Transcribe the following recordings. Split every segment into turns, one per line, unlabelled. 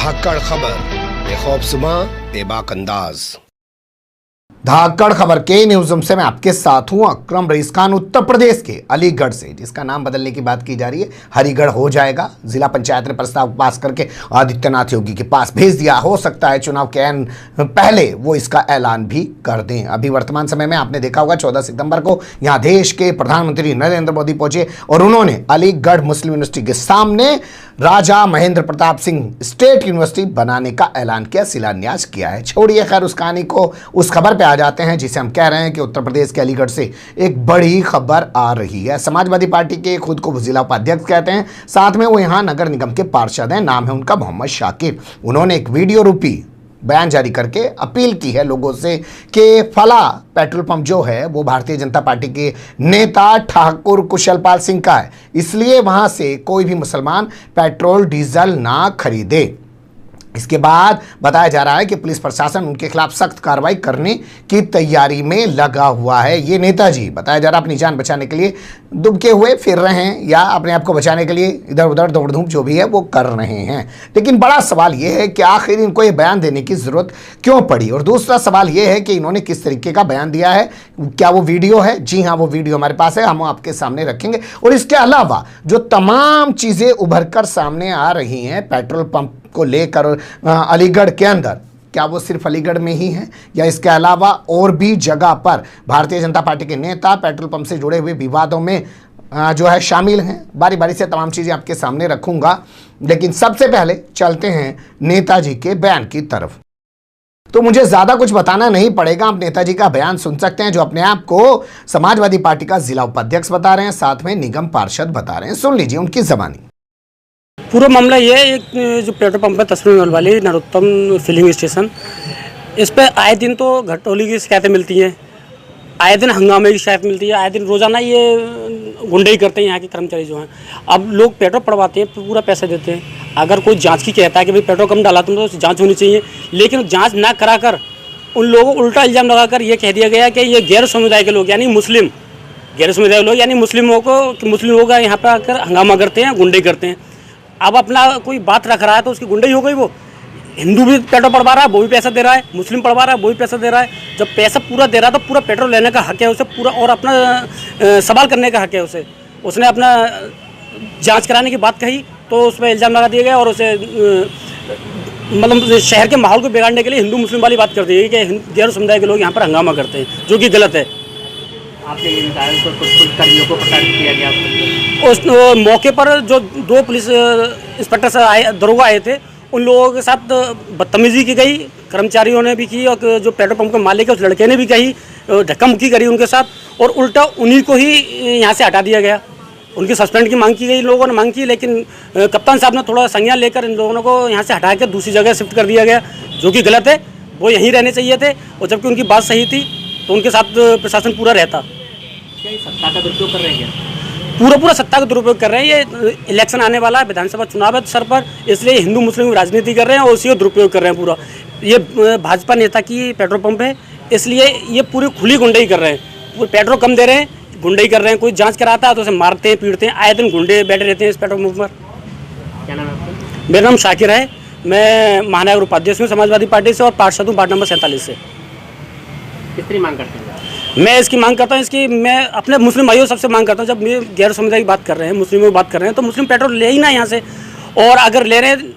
धाकड़ खबर, बेखौफ सुबह बेबाक अंदाज।
धाकड़ खबर के न्यूज़ रूम से मैं आपके साथ हूं अकरम रईस खान, उत्तर प्रदेश के अलीगढ़ से, जिसका नाम बदलने की बात की जा रही है। हरिगढ़ हो जाएगा। जिला पंचायत ने प्रस्ताव पास करके आदित्यनाथ योगी के पास भेज दिया। हो सकता है चुनाव के पहले वो इसका ऐलान भी कर दें। अभी वर्तमान समय में आपने देखा होगा 14 सितंबर को यहाँ देश के प्रधानमंत्री नरेंद्र मोदी पहुंचे और उन्होंने अलीगढ़ मुस्लिम यूनिवर्सिटी के सामने राजा महेंद्र प्रताप सिंह स्टेट यूनिवर्सिटी बनाने का ऐलान किया, शिलान्यास किया है। छोड़िए खैर उस कहानी को, उस खबर पे आ जाते हैं जिसे हम कह रहे हैं कि उत्तर प्रदेश के अलीगढ़ से एक बड़ी खबर आ रही है। समाजवादी पार्टी के खुद को जिला उपाध्यक्ष कहते हैं, साथ में वो यहाँ नगर निगम के पार्षद हैं। नाम है उनका मोहम्मद शाकिर। उन्होंने एक वीडियो रूपी बयान जारी करके अपील की है लोगों से कि फला पेट्रोल पंप जो है वो भारतीय जनता पार्टी के नेता ठाकुर कुशलपाल सिंह का है, इसलिए वहां से कोई भी मुसलमान पेट्रोल डीजल ना खरीदे। इसके बाद बताया जा रहा है कि पुलिस प्रशासन उनके खिलाफ सख्त कार्रवाई करने की तैयारी में लगा हुआ है। ये नेताजी बताया जा रहा है अपनी जान बचाने के लिए दुबके हुए फिर रहे हैं या अपने आप को बचाने के लिए इधर उधर दौड़ धूप जो भी है वो कर रहे हैं। लेकिन बड़ा सवाल ये है कि आखिर इनको ये बयान देने की जरूरत क्यों पड़ी, और दूसरा सवाल ये है कि इन्होंने किस तरीके का बयान दिया है। क्या वो वीडियो है? जी हाँ, वो वीडियो हमारे पास है, हम आपके सामने रखेंगे। और इसके अलावा जो तमाम चीजें उभर कर सामने आ रही हैं पेट्रोल पंप को लेकर अलीगढ़ के अंदर, क्या वो सिर्फ अलीगढ़ में ही है या इसके अलावा और भी जगह पर भारतीय जनता पार्टी के नेता पेट्रोल पंप से जुड़े हुए विवादों में जो है शामिल हैं। बारी बारी से तमाम चीज़ें आपके सामने रखूंगा, लेकिन सबसे पहले चलते हैं नेताजी के बयान की तरफ। तो मुझे ज़्यादा कुछ बताना नहीं पड़ेगा, आप नेताजी का बयान सुन सकते हैं जो अपने आप को समाजवादी पार्टी का जिला उपाध्यक्ष बता रहे हैं, साथ में निगम पार्षद बता रहे हैं। सुन लीजिए उनकी जबानी।
पूरा मामला ये है, एक जो पेट्रोल पंप है तस्वीर महल वाली नरोत्तम फिलिंग स्टेशन, इस पर आए दिन तो घटोली की शिकायतें मिलती हैं, आए दिन हंगामे की शिकायत मिलती है, आए दिन रोज़ाना ये गुंडई करते हैं यहाँ के कर्मचारी जो हैं। अब लोग पेट्रोल पड़वाते हैं, पूरा पैसा देते हैं। अगर कोई जांच की कहता है कि भाई पेट्रोल कम डाला तुम तो जाँच होनी चाहिए, लेकिन जाँच ना कराकर उन लोगों को उल्टा इल्ज़ाम लगाकर ये कह दिया गया कि ये गैर समुदाय के लोग यानी मुस्लिम, गैर समुदाय लोग यानी मुस्लिमों को यहाँ पर आकर हंगामा करते हैं, गुंडई करते हैं। अब अपना कोई बात रख रहा है तो उसकी गुंडई हो गई। वो हिंदू भी पेट्रोल पड़वा रहा है, वो भी पैसा दे रहा है, मुस्लिम पड़वा रहा है, वो भी पैसा दे रहा है। जब पैसा पूरा दे रहा है तो पूरा पेट्रोल लेने का हक है उसे पूरा, और अपना सवाल करने का हक है उसे। उसने अपना जांच कराने की बात कही तो उस पर इल्ज़ाम लगा दिया गया और उसे मतलब शहर के माहौल को बिगाड़ने के लिए हिंदू मुस्लिम वाली बात कर दी गई कि गैर समुदाय के लोग यहाँ पर हंगामा करते हैं, जो कि गलत है।
आपके कर्मियों को प्रताड़ित किया गया।
उस मौके पर जो 2 पुलिस इंस्पेक्टर से दरोगा आए थे, उन लोगों के साथ बदतमीजी की गई, कर्मचारियों ने भी की और जो पेट्रोल पंप के मालिक है उस लड़के ने भी कही, धक्का मुक्की करी उनके साथ, और उल्टा उन्हीं को ही यहाँ से हटा दिया गया। उनकी सस्पेंड की मांग की गई, लोगों ने मांग की, लेकिन कप्तान साहब ने थोड़ा संज्ञान लेकर इन लोगों को यहाँ से हटा कर दूसरी जगह शिफ्ट कर दिया गया, जो कि गलत है। वो यहीं रहने चाहिए थे, और जबकि उनकी बात सही थी तो उनके साथ प्रशासन पूरा रहता।
क्या ये सत्ता का दुरुपयोग कर रहे हैं?
पूरा सत्ता का दुरुपयोग कर रहे हैं। ये इलेक्शन आने वाला है, विधानसभा चुनाव है सर पर, इसलिए हिंदू मुस्लिम राजनीति कर रहे हैं और उसी का दुरुपयोग कर रहे हैं पूरा। ये भाजपा नेता की पेट्रोल पंप है, इसलिए ये पूरी खुली गुंडई कर रहे हैं। वो पेट्रोल कम दे रहे हैं, गुंडई कर रहे हैं। कोई जांच कराता है तो उसे मारते हैं, पीटते हैं। आए दिन गुंडे बैठे रहते हैं इस पेट्रोल पंप पर।
क्या नाम है आपका?
मेरा नाम शाकिर है, मैं महानगर उपाध्यक्ष हूँ समाजवादी पार्टी से और पार्षद हूँ वार्ड नंबर 47 से।
किस तरह मांग करते हैं?
मैं इसकी मांग करता हूँ, इसकी मैं अपने मुस्लिम भाइयों सबसे मांग करता हूँ, जब ये गैर समुदाय की बात कर रहे हैं, मुस्लिमों की बात कर रहे हैं, तो मुस्लिम पेट्रोल ले ही ना यहाँ से। और अगर ले रहे हैं,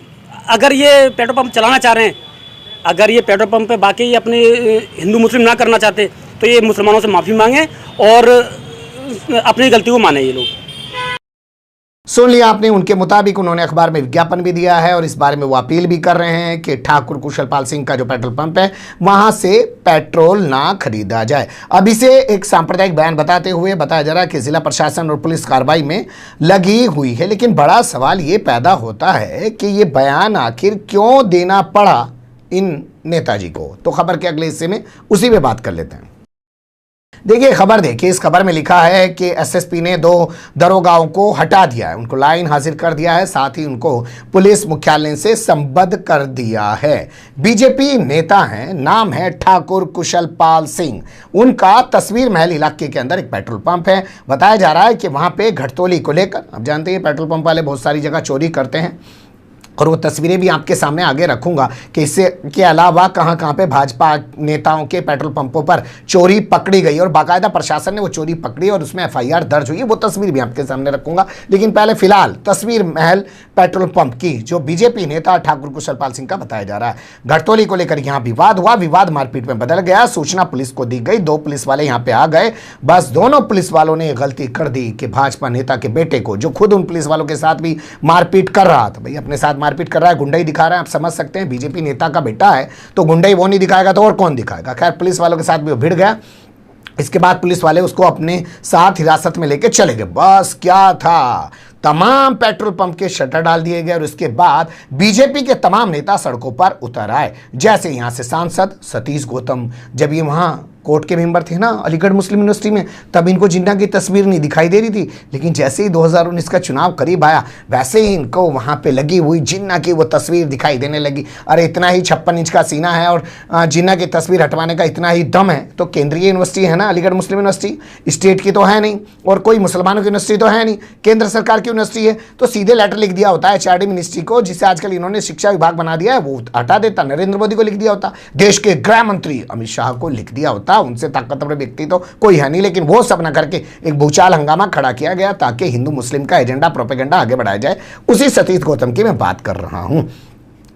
अगर ये पेट्रोल पंप चलाना चाह रहे हैं, अगर ये पेट्रोल पंप पे बाकी अपने हिंदू मुस्लिम ना करना चाहते तो ये मुसलमानों से माफ़ी मांगें और अपनी गलती को माने ये लोग।
सुन लिया आपने, उनके मुताबिक उन्होंने अखबार में विज्ञापन भी दिया है और इस बारे में वो अपील भी कर रहे हैं कि ठाकुर कुशलपाल सिंह का जो पेट्रोल पंप है वहां से पेट्रोल ना खरीदा जाए। अब इसे एक सांप्रदायिक बयान बताते हुए बताया जा रहा है कि जिला प्रशासन और पुलिस कार्रवाई में लगी हुई है। लेकिन बड़ा सवाल ये पैदा होता है कि ये बयान आखिर क्यों देना पड़ा इन नेताजी को। तो खबर के अगले हिस्से में उसी पे बात कर लेते हैं। देखिए खबर, देखिए इस खबर में लिखा है कि एसएसपी ने 2 दरोगाओं को हटा दिया है, उनको लाइन हाजिर कर दिया है, साथ ही उनको पुलिस मुख्यालय से संबद्ध कर दिया है। बीजेपी नेता हैं, नाम है ठाकुर कुशलपाल सिंह। उनका तस्वीर महल इलाके के अंदर एक पेट्रोल पंप है। बताया जा रहा है कि वहां पे घटतोली को लेकर, अब जानते हैं पेट्रोल पंप वाले बहुत सारी जगह चोरी करते हैं और वो तस्वीरें भी आपके सामने आगे रखूंगा कि इससे के अलावा कहां कहां पे भाजपा नेताओं के पेट्रोल पंपों पर चोरी पकड़ी गई और बाकायदा प्रशासन ने वो चोरी पकड़ी और उसमें एफआईआर दर्ज हुई। वो तस्वीर भी आपके सामने रखूंगा, लेकिन पहले फिलहाल तस्वीर महल पेट्रोल पंप की जो बीजेपी नेता ठाकुर कुशलपाल सिंह का बताया जा रहा है। घटतौली को लेकर यहां विवाद हुआ, विवाद मारपीट में बदल गया। सूचना पुलिस को दी गई, 2 पुलिस वाले यहां पे आ गए। बस दोनों पुलिस वालों ने गलती कर दी कि भाजपा नेता के बेटे को, जो खुद उन पुलिस वालों के साथ भी मारपीट कर रहा था, भाई अपने साथ मारपीट कर रहा है, गुंडाई दिखा रहा है, आप समझ सकते हैं बीजेपी नेता का बेटा है तो गुंडाई वो नहीं दिखाएगा तो और कौन दिखाएगा। खैर पुलिस वालों के साथ भी वो भिड़ गया। इसके बाद पुलिस वाले उसको अपने साथ हिरासत में लेके चले गए। बस क्या था, तमाम पेट्रोल पंप के शटर डाल दिए गए और उसके बाद बीजेपी के तमाम नेता सड़कों पर उतर आए। जैसे यहां से सांसद सतीश गौतम, जब ये वहां कोर्ट के मेंबर थे ना अलीगढ़ मुस्लिम यूनिवर्सिटी में, तब इनको जिन्ना की तस्वीर नहीं दिखाई दे रही थी, लेकिन जैसे ही 2019 का चुनाव करीब आया वैसे ही इनको वहां पे लगी हुई जिन्ना की वो तस्वीर दिखाई देने लगी। अरे इतना ही 56 इंच का सीना है और जिन्ना की तस्वीर हटवाने का इतना ही दम है तो केंद्रीय यूनिवर्सिटी है ना अलीगढ़ मुस्लिम यूनिवर्सिटी, स्टेट की तो है नहीं और कोई मुसलमानों की यूनिवर्सिटी तो है नहीं, केंद्र सरकार की यूनिवर्सिटी है, तो सीधे लेटर लिख दिया होता है एचआरडी मिनिस्ट्री को, जिसे आजकल इन्होंने शिक्षा विभाग बना दिया है, वो हटा देता, नरेंद्र मोदी को लिख दिया होता, देश के गृह मंत्री अमित शाह को लिख दिया होता, उनसे ताकतवर व्यक्ति तो कोई है नहीं, लेकिन वो सब न करके एक भूचाल हंगामा खड़ा किया गया ताकि हिंदू मुस्लिम का एजेंडा प्रोपेगेंडा आगे बढ़ाया जाए। उसी सतीश गौतम की मैं बात कर रहा हूं।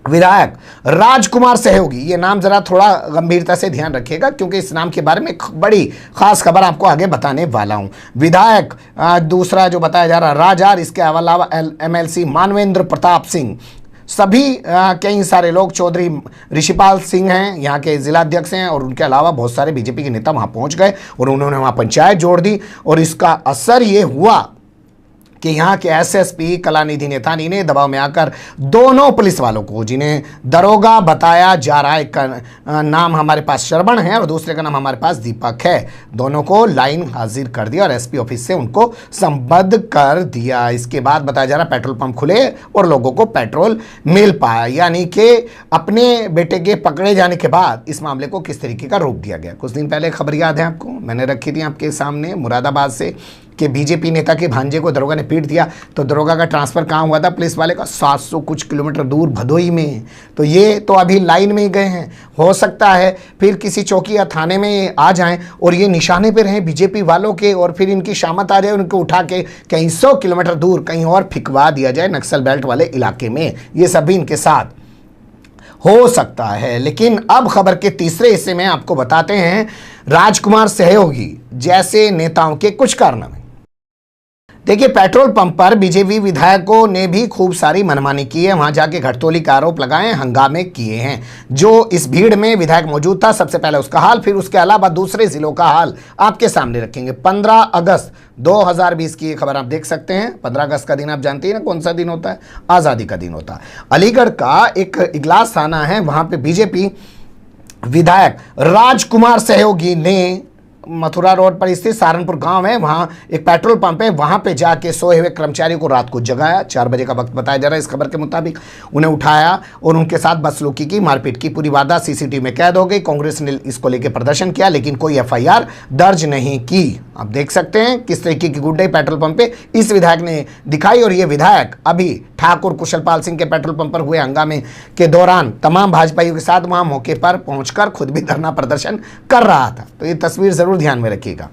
विधायक राजकुमार सहयोगी, ये नाम जरा थोड़ा गंभीरता से ध्यान रखिएगा क्योंकि इस नाम के बारे में बड़ी खास खबर आपको आगे बताने वाला हूं। विधायक दूसरा जो बताया जा रहा राजार, इसके अलावा एमएलसी मानवेंद्र प्रताप सिंह, सभी कई सारे लोग, चौधरी ऋषिपाल सिंह हैं यहाँ के जिलाध्यक्ष हैं और उनके अलावा बहुत सारे बीजेपी के नेता वहाँ पहुँच गए और उन्होंने वहाँ पंचायत जोड़ दी और इसका असर ये हुआ कि यहाँ के एसएसपी कलानिधि नेथानी ने दबाव में आकर दोनों पुलिस वालों को, जिन्हें दरोगा बताया जा रहा है, एक का नाम हमारे पास श्रवण है और दूसरे का नाम हमारे पास दीपक है, दोनों को लाइन हाजिर कर दिया और एसपी ऑफिस से उनको संबद्ध कर दिया। इसके बाद बताया जा रहा पेट्रोल पंप खुले और लोगों को पेट्रोल मिल पाया, यानी कि अपने बेटे के पकड़े जाने के बाद इस मामले को किस तरीके का रोक दिया गया। कुछ दिन पहले खबर याद है आपको, मैंने रखी थी आपके सामने मुरादाबाद से कि बीजेपी नेता के भांजे को दरोगा ने पीट दिया, तो दरोगा का ट्रांसफर कहाँ हुआ था पुलिस वाले का, 700 कुछ किलोमीटर दूर भदोई में। तो ये तो अभी लाइन में ही गए हैं, हो सकता है फिर किसी चौकी या थाने में आ जाएं और ये निशाने पे रहें बीजेपी वालों के और फिर इनकी शामत आ जाए, उनको उठा के कहीं 100 किलोमीटर दूर कहीं और फिकवा दिया जाए नक्सल बेल्ट वाले इलाके में। ये सभी इनके साथ हो सकता है। लेकिन अब खबर के तीसरे हिस्से में आपको बताते हैं राजकुमार सहयोगी जैसे नेताओं के कुछ कारनामे। देखिए, पेट्रोल पंप पर बीजेपी विधायकों ने भी खूब सारी मनमानी की है, वहां जाके घटतौली का आरोप लगाए, हंगामे किए हैं। जो इस भीड़ में विधायक मौजूद था, सबसे पहले उसका हाल, फिर उसके अलावा दूसरे जिलों का हाल आपके सामने रखेंगे। 15 अगस्त 2020 की खबर आप देख सकते हैं। 15 अगस्त का दिन आप जानते हैं ना कौन सा दिन होता है, आज़ादी का दिन होता है। अलीगढ़ का एक इगलास थाना है, वहां पे बीजेपी विधायक राजकुमार सहयोगी ने मथुरा रोड पर स्थित सहारनपुर गांव है, वहां एक पेट्रोल पंप है, वहां पे जाके सोए हुए कर्मचारियों को रात को जगाया। 4 बजे का वक्त बताया जा रहा है इस खबर के मुताबिक। उन्हें उठाया और उनके साथ बदसलूकी की, मारपीट की। पूरी वारदात सीसीटीवी में कैद हो गई। कांग्रेस ने इसको लेकर प्रदर्शन किया लेकिन कोई एफआईआर दर्ज नहीं की। आप देख सकते हैं किस तरीके की गुंडाई पेट्रोल पंप पे इस विधायक ने दिखाई। और ये विधायक अभी ठाकुर कुशलपाल सिंह के पेट्रोल पंप पर हुए हंगामे के दौरान तमाम भाजपाइयों के साथ वहां मौके पर पहुंचकर खुद भी धरना प्रदर्शन कर रहा था। तो ये तस्वीर जरूर ध्यान में रखिएगा।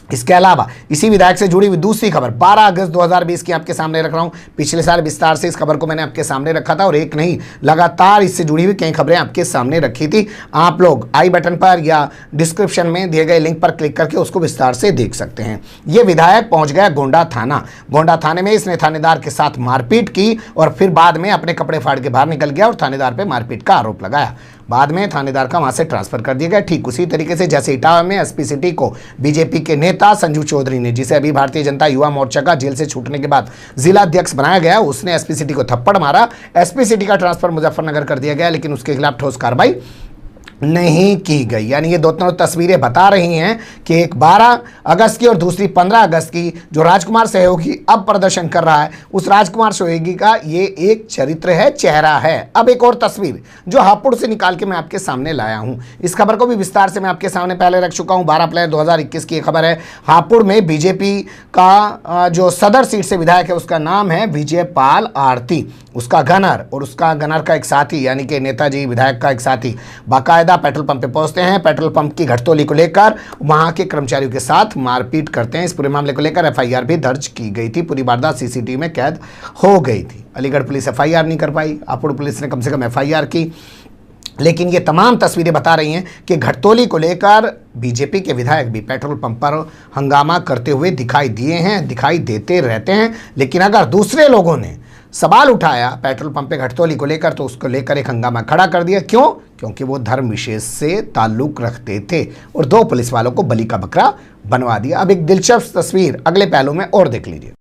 इसके अलावा इसी विधायक से जुड़ी हुई दूसरी खबर 12 अगस्त 2020 की आपके सामने रख रहा हूं। पिछले साल विस्तार से इस खबर को मैंने आपके सामने रखा था और एक नहीं, लगातार इससे जुड़ी हुई कई खबरें आपके सामने रखी थी। आप लोग आई बटन पर या डिस्क्रिप्शन में दिए गए लिंक पर क्लिक करके उसको विस्तार से देख सकते हैं। ये विधायक पहुंच गया गोंडा थाना। गोंडा थाने में इसने थानेदार के साथ मारपीट की और फिर बाद में अपने कपड़े फाड़ के बाहर निकल गया और थानेदार पर मारपीट का आरोप लगाया। बाद में थानेदार का वहां से ट्रांसफर कर दिया गया। ठीक उसी तरीके से जैसे इटावा में एसपी सिटी को बीजेपी के नेता संजू चौधरी ने, जिसे अभी भारतीय जनता युवा मोर्चा का जेल से छूटने के बाद जिला अध्यक्ष बनाया गया, उसने एसपी सिटी को थप्पड़ मारा। एसपी सिटी का ट्रांसफर मुजफ्फरनगर कर दिया गया लेकिन उसके खिलाफ ठोस कार्रवाई नहीं की गई। यानी ये दोनों तस्वीरें बता रही हैं कि एक 12 अगस्त की और दूसरी 15 अगस्त की। जो राजकुमार सहयोगी अब प्रदर्शन कर रहा है, उस राजकुमार सहयोगी का ये एक चरित्र है, चेहरा है। अब एक और तस्वीर जो हापुड़ से निकाल के मैं आपके सामने लाया हूं, इस खबर को भी विस्तार से मैं आपके सामने पहले रख चुका हूं। 12 अप्रैल 2021 की खबर है। हापुड़ में बीजेपी का जो सदर सीट से विधायक है, उसका नाम है विजयपाल आरती। उसका गनर और उसका गनर का एक साथी, यानी कि नेताजी विधायक का एक साथी, बाकायदा पेट्रोल पंप पे पहुंचते हैं। पेट्रोल पंप की घटतोली को लेकर वहां के कर्मचारियों के साथ मारपीट करते हैं। इस पूरे मामले को लेकर एफआईआर भी दर्ज की गई थी। पूरी वारदात सीसीटीवी में कैद हो गई थी। अलीगढ़ पुलिस एफआईआर नहीं कर पाई, हापुड़ पुलिस ने कम से कम एफआईआर की। लेकिन ये तमाम तस्वीरें बता रही हैं कि घटतोली को लेकर बीजेपी के विधायक भी पेट्रोल पंप पर हंगामा करते हुए दिखाई दिए हैं, दिखाई देते रहते हैं। लेकिन अगर दूसरे लोगों ने सवाल उठाया पेट्रोल पंप पे घटतोली को लेकर, तो उसको लेकर एक हंगामा खड़ा कर दिया। क्यों? क्योंकि वो धर्म विशेष से ताल्लुक रखते थे और 2 पुलिस वालों को बलि का बकरा बनवा दिया। अब एक दिलचस्प तस्वीर अगले पहलू में और देख लीजिए।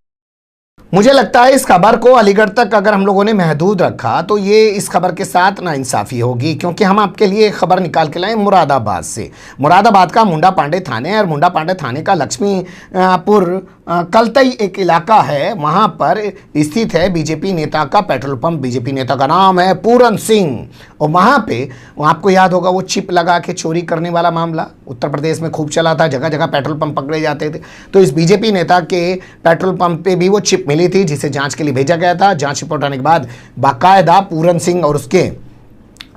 मुझे लगता है इस खबर को अलीगढ़ तक अगर हम लोगों ने महदूद रखा तो ये इस खबर के साथ नाइंसाफ़ी होगी, क्योंकि हम आपके लिए एक खबर निकाल के लाए मुरादाबाद से। मुरादाबाद का मुंडा पांडे थाने और मुंडा पांडे थाने का लक्ष्मीपुर कलतई एक इलाका है, वहाँ पर स्थित है बीजेपी नेता का पेट्रोल पंप। बीजेपी नेता का नाम है पूरन सिंह। और वहाँ पे आपको याद होगा वो चिप लगा के चोरी करने वाला मामला उत्तर प्रदेश में खूब चला था, जगह जगह पेट्रोल पंप पकड़े जाते थे। तो इस बीजेपी नेता के पेट्रोल पंप पे भी वो चिप मिली थी, जिसे जांच के लिए भेजा गया था। जांच रिपोर्ट आने के बाद बाकायदा पूरन सिंह और उसके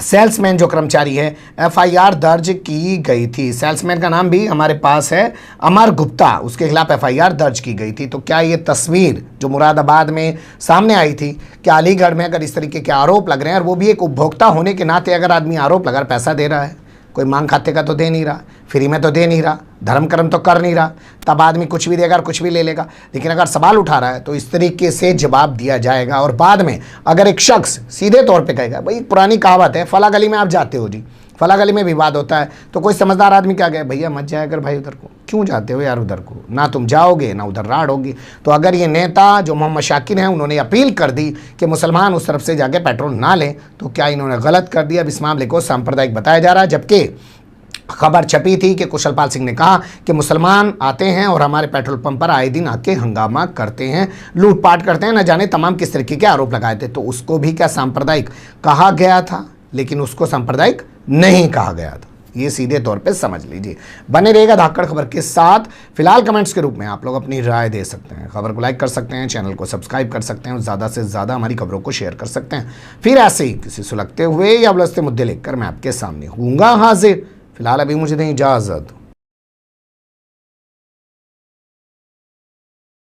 सेल्समैन जो कर्मचारी है, एफआईआर दर्ज की गई थी। सेल्समैन का नाम भी हमारे पास है अमर गुप्ता, उसके खिलाफ एफआईआर दर्ज की गई थी। तो क्या ये तस्वीर जो मुरादाबाद में सामने आई थी, क्या अलीगढ़ में अगर इस तरीके के आरोप लग रहे हैं, और वो भी एक उपभोक्ता होने के नाते अगर आदमी आरोप लगा, पैसा दे रहा है, कोई मांग खाते का तो दे नहीं रहा, फ्री में तो दे नहीं रहा, धर्म कर्म तो कर नहीं रहा, तब आदमी कुछ भी देगा और कुछ भी ले लेगा। लेकिन अगर सवाल उठा रहा है तो इस तरीके से जवाब दिया जाएगा। और बाद में अगर एक शख्स सीधे तौर पे कहेगा, भाई पुरानी कहावत है, फला गली में आप जाते हो जी, फला गली में विवाद होता है, तो कोई समझदार आदमी क्या कहे, भैया मत जाया कर भाई उधर को, क्यों जाते हो यार उधर को, ना तुम जाओगे ना उधर राड़ होगी। तो अगर ये नेता जो मोहम्मद शाकिर हैं, उन्होंने अपील कर दी कि मुसलमान उस तरफ से जाके पेट्रोल ना लें, तो क्या इन्होंने गलत कर दिया? अब इस मामले को सांप्रदायिक बताया जा रहा है। जबकि खबर छपी थी कि कुशलपाल सिंह ने कहा कि मुसलमान आते हैं और हमारे पेट्रोल पंप पर आए दिन आके हंगामा करते हैं, लूटपाट करते हैं, न जाने तमाम किस तरीके के आरोप लगाए थे। तो उसको भी क्या सांप्रदायिक कहा गया था? लेकिन उसको सांप्रदायिक नहीं कहा गया था, ये सीधे तौर पे समझ लीजिए। बने रहेगा धाकड़ खबर के साथ। फिलहाल कमेंट्स के रूप में आप लोग अपनी राय दे सकते हैं, खबर को लाइक कर सकते हैं, चैनल को सब्सक्राइब कर सकते हैं और ज़्यादा से ज़्यादा हमारी खबरों को शेयर कर सकते हैं। फिर ऐसे ही किसी सुलगते हुए या उलझते मुद्दे लेकर मैं आपके सामने हूँगा हाजिर। फिलहाल अभी मुझे दें इजाज़त।